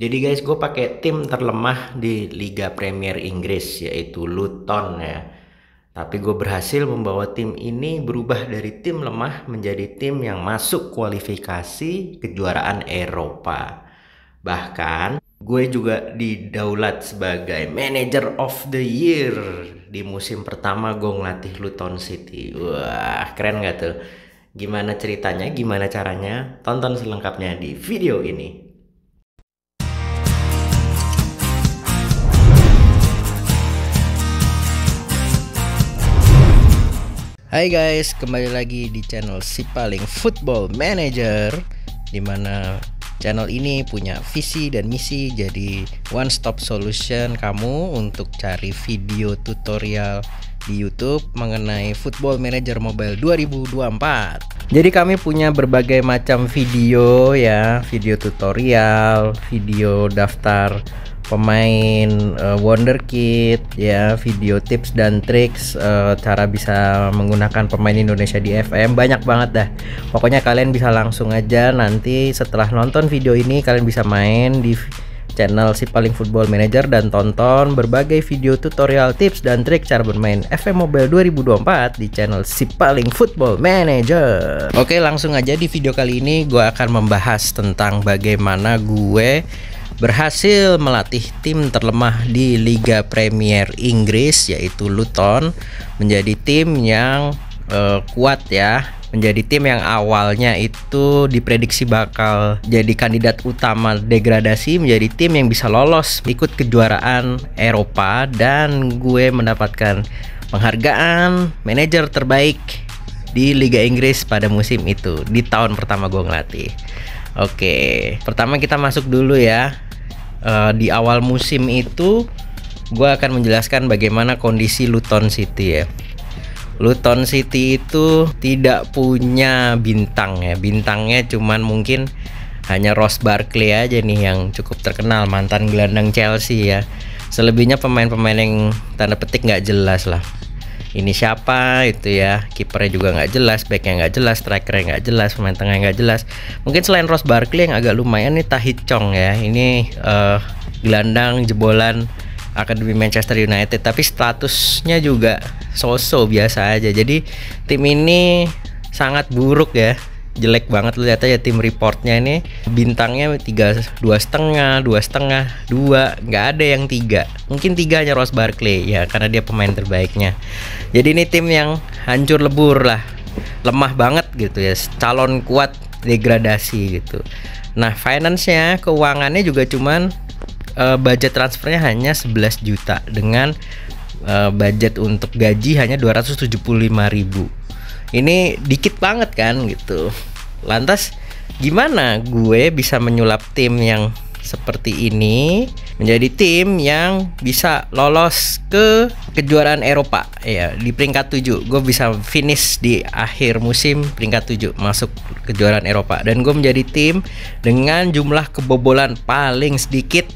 Jadi guys, gue pakai tim terlemah di Liga Premier Inggris yaitu Luton ya. Tapi gue berhasil membawa tim ini berubah dari tim lemah menjadi tim yang masuk kualifikasi kejuaraan Eropa. Bahkan gue juga didaulat sebagai Manager of the Year di musim pertama gue ngelatih Luton City. Wah, keren gak tuh? Gimana ceritanya, gimana caranya? Tonton selengkapnya di video ini. Hai guys, kembali lagi di channel Si Paling Football Manager, dimana channel ini punya visi dan misi jadi one stop solution kamu untuk cari video tutorial di YouTube mengenai Football Manager Mobile 2024. Jadi kami punya berbagai macam video ya, video tutorial, video daftar pemain wonderkid ya, video tips dan triks cara bisa menggunakan pemain Indonesia di FM, banyak banget dah. Pokoknya kalian bisa langsung aja nanti setelah nonton video ini kalian bisa main di channel Si Paling Football Manager dan tonton berbagai video tutorial tips dan trik cara bermain FM Mobile 2024 di channel Si Paling Football Manager. Oke, langsung aja di video kali ini gue akan membahas tentang bagaimana gue berhasil melatih tim terlemah di Liga Premier Inggris yaitu Luton menjadi tim yang kuat ya, menjadi tim yang awalnya itu diprediksi bakal jadi kandidat utama degradasi menjadi tim yang bisa lolos ikut kejuaraan Eropa, dan gue mendapatkan penghargaan manajer terbaik di Liga Inggris pada musim itu di tahun pertama gue ngelatih. Oke, pertama kita masuk dulu ya. Di awal musim itu gue akan menjelaskan bagaimana kondisi Luton City ya. Luton City itu tidak punya bintang ya. Bintangnya cuman mungkin hanya Ross Barkley aja nih yang cukup terkenal, mantan gelandang Chelsea ya. Selebihnya pemain-pemain yang tanda petik nggak jelas lah. Ini siapa itu ya, kipernya juga nggak jelas, backnya nggak jelas, strikernya nggak jelas, pemain tengah nggak jelas. Mungkin selain Ross Barkley yang agak lumayan nih, Tahith Chong ya. Ini gelandang jebolan Akademi Manchester United, tapi statusnya juga so-so biasa aja. Jadi tim ini sangat buruk ya, jelek banget. Lu lihat aja tim reportnya ini, bintangnya 2,5, 2, nggak ada yang 3. Mungkin 3 hanya Ross Barkley ya, karena dia pemain terbaiknya. Jadi ini tim yang hancur lebur lah, lemah banget gitu ya, calon kuat degradasi gitu. Nah, finance-nya, keuangannya juga cuman budget transfernya hanya 11 juta dengan budget untuk gaji hanya 275.000. Ini dikit banget kan gitu. Lantas gimana gue bisa menyulap tim yang seperti ini menjadi tim yang bisa lolos ke kejuaraan Eropa ya, di peringkat 7. Gue bisa finish di akhir musim peringkat 7 masuk kejuaraan Eropa, dan gue menjadi tim dengan jumlah kebobolan paling sedikit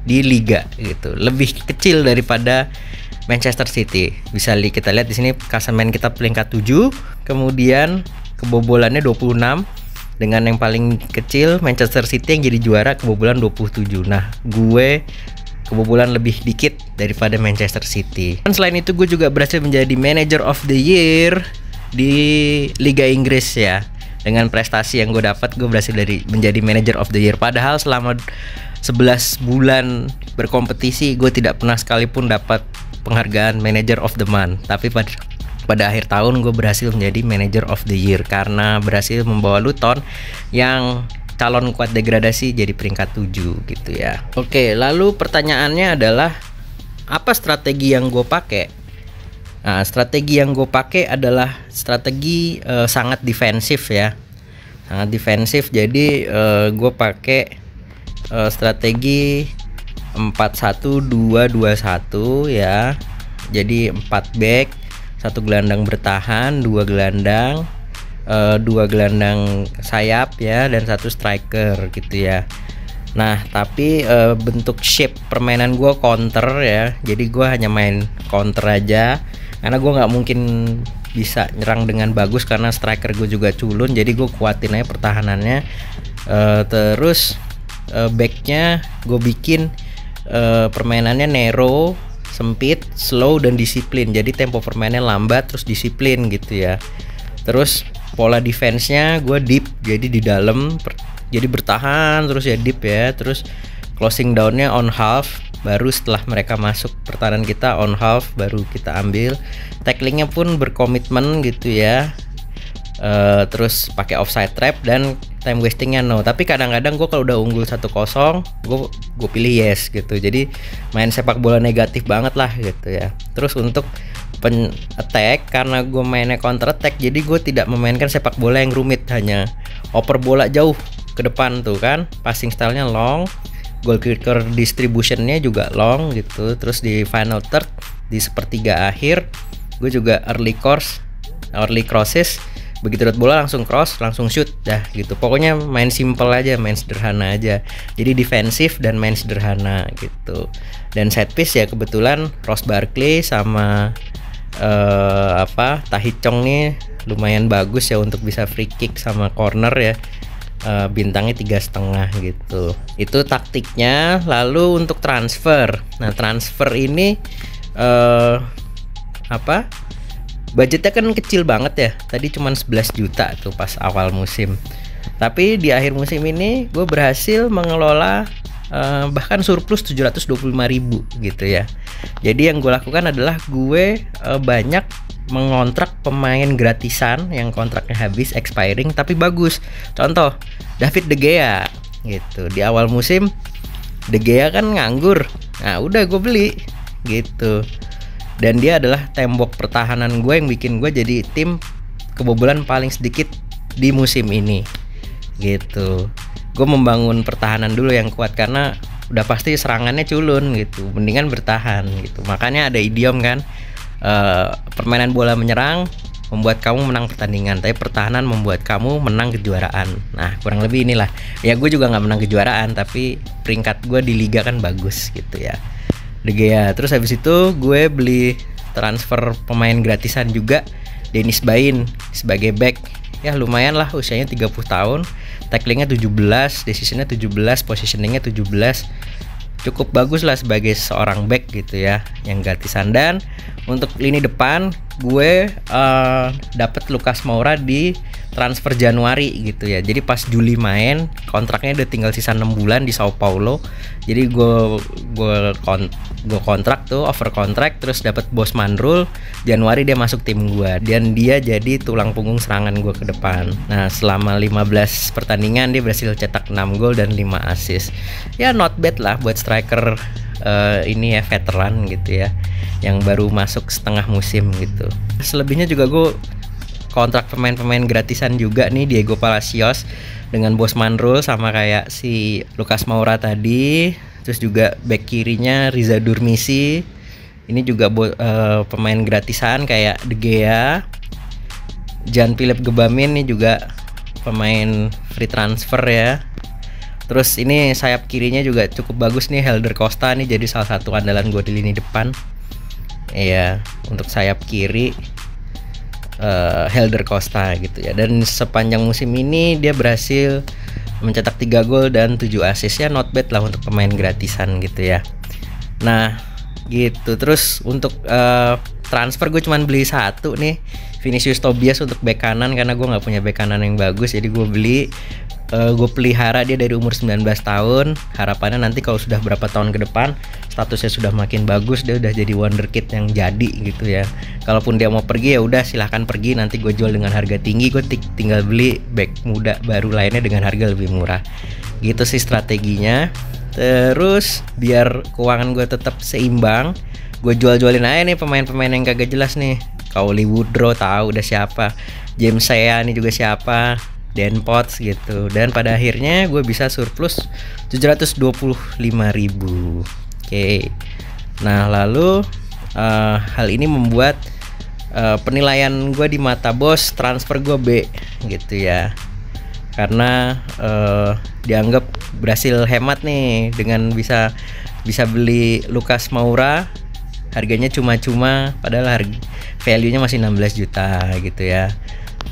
di liga gitu, lebih kecil daripada Manchester City. Bisa kita lihat di sini klasemen kita peringkat 7, kemudian kebobolannya 26, dengan yang paling kecil Manchester City yang jadi juara kebobolan 27. Nah, gue kebobolan lebih dikit daripada Manchester City. Dan selain itu gue juga berhasil menjadi Manager of the Year di Liga Inggris ya. Dengan prestasi yang gue dapat, gue berhasil menjadi Manager of the Year. Padahal selama 11 bulan berkompetisi gue tidak pernah sekalipun dapat penghargaan Manager of the Month. Tapi pada akhir tahun gue berhasil menjadi Manager of the Year karena berhasil membawa Luton yang calon kuat degradasi jadi peringkat 7 gitu ya. Oke, lalu pertanyaannya adalah apa strategi yang gue pakai? Nah, strategi yang gue pakai adalah strategi sangat defensif ya. Sangat defensif, jadi gue pakai strategi 4-1-2-2-1 ya. Jadi 4 back, 1 gelandang bertahan, 2 gelandang, 2 gelandang sayap ya, dan 1 striker gitu ya. Nah, tapi bentuk shape permainan gue counter ya. Jadi gue hanya main counter aja, karena gue nggak mungkin bisa nyerang dengan bagus karena striker gue juga culun. Jadi gue kuatin aja pertahanannya. Terus backnya gue bikin permainannya narrow, sempit, slow dan disiplin. Jadi tempo permainnya lambat terus disiplin gitu ya. Terus pola defense-nya gue deep, jadi di dalam, jadi bertahan terus ya, deep ya. Terus closing down-nya on half, baru setelah mereka masuk pertahanan kita on half baru kita ambil. Tacklingnya pun berkomitmen gitu ya. Terus pakai offside trap dan time wastingnya no. Tapi kadang-kadang gue kalau udah unggul 1-0 gue pilih yes gitu. Jadi main sepak bola negatif banget lah gitu ya. Terus untuk attack, karena gue mainnya counter attack, jadi gue tidak memainkan sepak bola yang rumit, hanya oper bola jauh ke depan tuh kan. Passing stylenya long, goal kicker distributionnya juga long gitu. Terus di final third, di sepertiga akhir, gue juga early crosses. Begitu dapat bola langsung cross, langsung shoot dah gitu. Pokoknya main simple aja, main sederhana aja. Jadi defensif dan main sederhana gitu. Dan set piece ya kebetulan Ross Barkley sama Tahith Chong nih lumayan bagus ya untuk bisa free kick sama corner ya. Bintangnya 3,5 gitu. Itu taktiknya. Lalu untuk transfer. Nah, transfer ini budgetnya kan kecil banget ya. Tadi cuma 11 juta tuh pas awal musim. Tapi di akhir musim ini gue berhasil mengelola bahkan surplus 725.000 gitu ya. Jadi yang gue lakukan adalah gue banyak mengontrak pemain gratisan yang kontraknya habis, expiring tapi bagus. Contoh David De Gea gitu. Di awal musim De Gea kan nganggur. Nah, udah gue beli gitu. Dan dia adalah tembok pertahanan gue yang bikin gue jadi tim kebobolan paling sedikit di musim ini gitu. Gue membangun pertahanan dulu yang kuat karena udah pasti serangannya culun gitu, mendingan bertahan gitu. Makanya ada idiom kan, permainan bola menyerang membuat kamu menang pertandingan, tapi pertahanan membuat kamu menang kejuaraan. Nah, kurang lebih inilah. Ya gue juga nggak menang kejuaraan, tapi peringkat gue di liga kan bagus gitu ya. De Gea. Terus habis itu gue beli transfer pemain gratisan juga, Dennis Bain sebagai back. Ya lumayan lah, usianya 30 tahun, tacklingnya 17, decisionnya 17, positioningnya 17. Cukup bagus lah sebagai seorang back gitu ya, yang gratisan. Dan untuk lini depan gue dapet Lucas Moura di transfer Januari gitu ya. Jadi pas Juli main, kontraknya udah tinggal sisa 6 bulan di Sao Paulo. Jadi gue kontrak tuh, over kontrak, terus dapat Bosman Rule. Januari dia masuk tim gue dan dia jadi tulang punggung serangan gue ke depan. Nah, selama 15 pertandingan dia berhasil cetak 6 gol dan 5 assist. Ya not bad lah buat striker ini ya, veteran gitu ya, yang baru masuk setengah musim gitu. Selebihnya juga gue kontrak pemain-pemain gratisan juga nih, Diego Palacios dengan Bosman Rule sama kayak si Lucas Moura tadi. Terus juga back kirinya Riza Durmisi. Ini juga pemain gratisan kayak De Gea. Jean-Philippe Gbamin ini juga pemain free transfer ya. Terus ini sayap kirinya juga cukup bagus nih, Helder Costa nih jadi salah satu andalan gue di lini depan. Iya, untuk sayap kiri Helder Costa gitu ya. Dan sepanjang musim ini dia berhasil mencetak 3 gol dan 7 assist ya, not bad lah untuk pemain gratisan gitu ya. Nah gitu. Terus untuk transfer gue cuman beli satu nih, Vinicius Tobias untuk bek kanan, karena gue nggak punya bek kanan yang bagus. Jadi gue beli, gue pelihara dia dari umur 19 tahun. Harapannya nanti kalau sudah berapa tahun ke depan statusnya sudah makin bagus, dia udah jadi wonderkid yang jadi gitu ya. Kalaupun dia mau pergi ya udah silahkan pergi, nanti gue jual dengan harga tinggi, gue tinggal beli back muda baru lainnya dengan harga lebih murah. Gitu sih strateginya. Terus biar keuangan gue tetap seimbang, gue jual-jualin aja nih pemain-pemain yang kagak jelas nih. Kauli Woodrow tahu udah siapa, James Sea ini juga siapa, Dan Potts gitu. Dan pada akhirnya gue bisa surplus 725.000. Oke. Nah lalu hal ini membuat penilaian gue di mata bos transfer gue B gitu ya. Karena dianggap berhasil hemat nih dengan bisa beli Lucas Moura, harganya cuma-cuma padahal value-nya masih 16 juta gitu ya.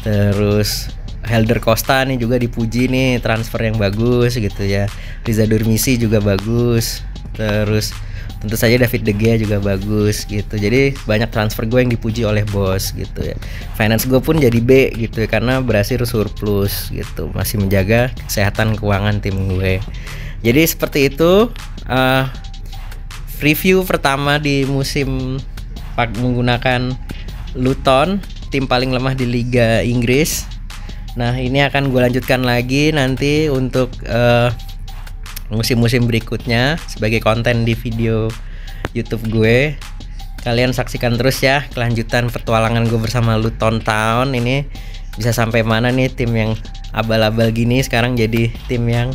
Terus Helder Costa nih juga dipuji nih, transfer yang bagus gitu ya. Riza Durmisi juga bagus. Terus tentu saja David De Gea juga bagus gitu. Jadi banyak transfer gue yang dipuji oleh bos gitu ya. Finance gue pun jadi B gitu ya, karena berhasil surplus gitu. Masih menjaga kesehatan keuangan tim gue. Jadi seperti itu review pertama di musim menggunakan Luton, tim paling lemah di Liga Inggris. Nah, ini akan gue lanjutkan lagi nanti untuk musim-musim berikutnya sebagai konten di video YouTube gue. Kalian saksikan terus ya kelanjutan petualangan gue bersama Luton Town. Ini bisa sampai mana nih tim yang abal-abal gini sekarang jadi tim yang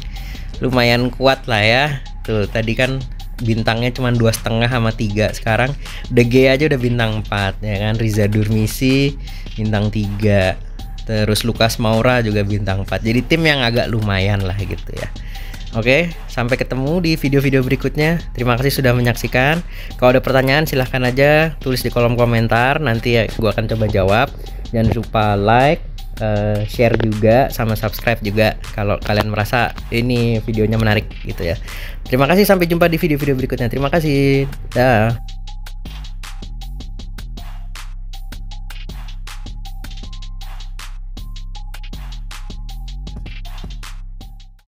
lumayan kuat lah ya. Tuh tadi kan bintangnya cuma 2,5 sama 3, sekarang De Gea aja udah bintang 4 ya kan. Riza Durmisi bintang 3, terus Lucas Moura juga bintang 4. Jadi tim yang agak lumayan lah gitu ya. Oke, sampai ketemu di video-video berikutnya. Terima kasih sudah menyaksikan. Kalau ada pertanyaan silahkan aja tulis di kolom komentar, nanti ya gua akan coba jawab. Jangan lupa like, share juga, sama subscribe juga kalau kalian merasa ini videonya menarik gitu ya. Terima kasih, sampai jumpa di video-video berikutnya. Terima kasih. Dah.